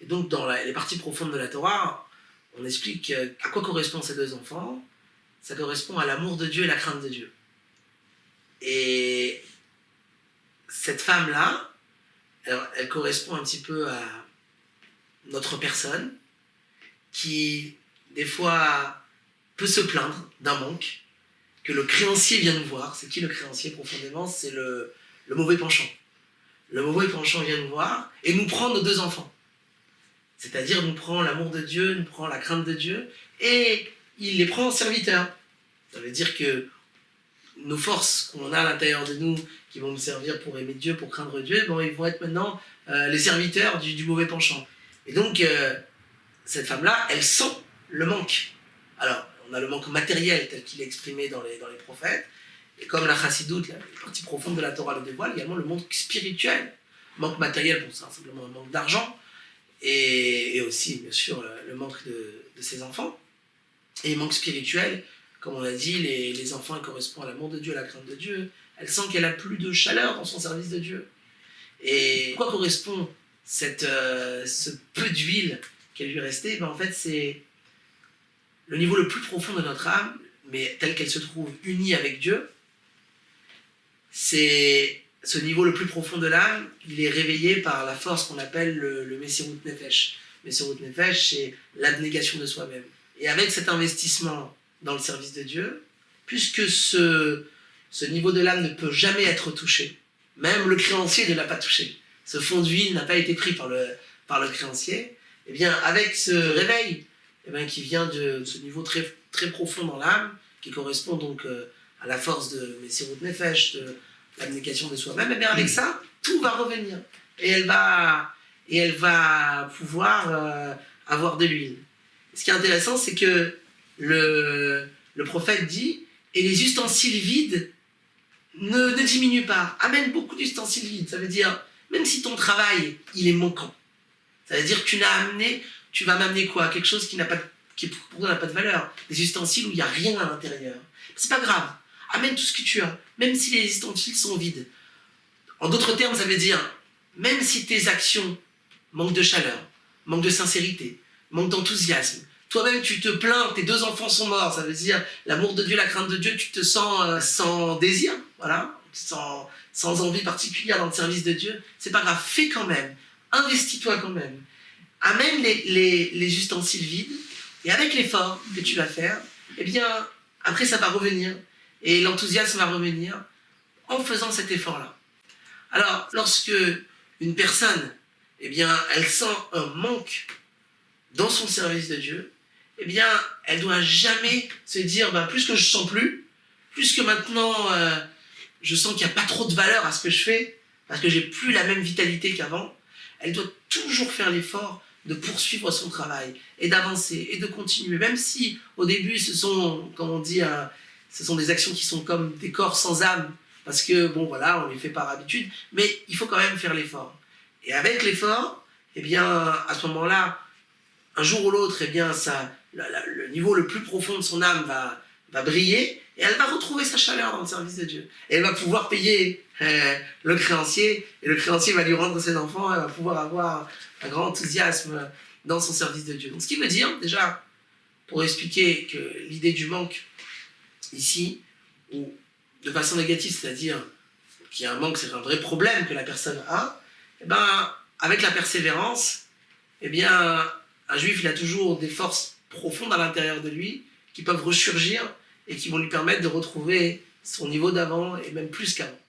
Et donc, dans les parties profondes de la Torah, on explique à quoi correspondent ces deux enfants. Ça correspond à l'amour de Dieu et la crainte de Dieu. Et cette femme-là, elle correspond un petit peu à notre personne qui, des fois, peut se plaindre d'un manque, que le créancier vient nous voir. C'est qui le créancier profondément? C'est le mauvais penchant. Le mauvais penchant vient nous voir et nous prend nos deux enfants. C'est-à-dire nous prend l'amour de Dieu, nous prend la crainte de Dieu, et il les prend en serviteurs. Ça veut dire que nos forces qu'on a à l'intérieur de nous, qui vont nous servir pour aimer Dieu, pour craindre Dieu, bon, ils vont être maintenant les serviteurs du mauvais penchant. Et donc, cette femme-là, elle sent le manque. Alors, on a le manque matériel tel qu'il est exprimé dans les prophètes, et comme la chassidoute, la partie profonde de la Torah le dévoile, également le manque spirituel. Manque matériel, bon, c'est simplement un manque d'argent, et aussi, bien sûr, le manque de ses enfants. Et manque spirituel, comme on a dit, les enfants correspondent à l'amour de Dieu, à la crainte de Dieu. Elle sent qu'elle a plus de chaleur dans son service de Dieu. Et pourquoi correspond ce peu d'huile qui lui restait? En fait, c'est le niveau le plus profond de notre âme, mais tel qu'elle se trouve unie avec Dieu. C'est ce niveau le plus profond de l'âme, il est réveillé par la force qu'on appelle le Messirut Nefesh. Messirut Nefesh, c'est l'abnégation de soi-même. Et avec cet investissement dans le service de Dieu, puisque ce niveau de l'âme ne peut jamais être touché, même le créancier ne l'a pas touché, ce fond d'huile n'a pas été pris par le créancier, et bien avec ce réveil qui vient de ce niveau très, très profond dans l'âme, qui correspond donc à la force de Messirut Nefesh, de l'abnégation de soi-même, et bien avec ça, tout va revenir. Et elle va pouvoir avoir de l'huile. Ce qui est intéressant, c'est que le prophète dit « Et les ustensiles vides ne diminuent pas. Amène beaucoup d'ustensiles vides. » Ça veut dire, même si ton travail, il est manquant, ça veut dire que tu vas m'amener quoi? Quelque chose qui pour toi n'a pas de valeur. Des ustensiles où il n'y a rien à l'intérieur. C'est pas grave. Amène tout ce que tu as, même si les ustensiles sont vides. En d'autres termes, ça veut dire, même si tes actions manquent de chaleur, manquent de sincérité, manquent d'enthousiasme, toi-même tu te plains, tes deux enfants sont morts, ça veut dire l'amour de Dieu, la crainte de Dieu, tu te sens sans désir, voilà, sans envie particulière dans le service de Dieu, c'est pas grave, fais quand même, investis-toi quand même, amène les ustensiles vides, et avec l'effort que tu vas faire, eh bien, après ça va revenir, et l'enthousiasme va revenir en faisant cet effort-là. Alors, lorsque une personne, eh bien, elle sent un manque dans son service de Dieu, eh bien, elle ne doit jamais se dire, plus que je ne sens plus, plus que maintenant je sens qu'il n'y a pas trop de valeur à ce que je fais, parce que j'ai plus la même vitalité qu'avant, elle doit toujours faire l'effort de poursuivre son travail, et d'avancer, et de continuer, même si au début ce sont, comme on dit, ce sont des actions qui sont comme des corps sans âme, parce que, bon voilà, on les fait par habitude, mais il faut quand même faire l'effort. Et avec l'effort, eh bien, à ce moment-là, un jour ou l'autre, eh bien, le niveau le plus profond de son âme va briller, et elle va retrouver sa chaleur dans le service de Dieu. Et elle va pouvoir payer le créancier, et le créancier va lui rendre ses enfants, elle va pouvoir avoir un grand enthousiasme dans son service de Dieu. Donc, ce qui veut dire, déjà, pour expliquer que l'idée du manque, ici, ou de façon négative, c'est-à-dire qu'il y a un manque, c'est un vrai problème que la personne a, eh ben, avec la persévérance, eh bien, un juif, il a toujours des forces profondes à l'intérieur de lui qui peuvent ressurgir et qui vont lui permettre de retrouver son niveau d'avant et même plus qu'avant.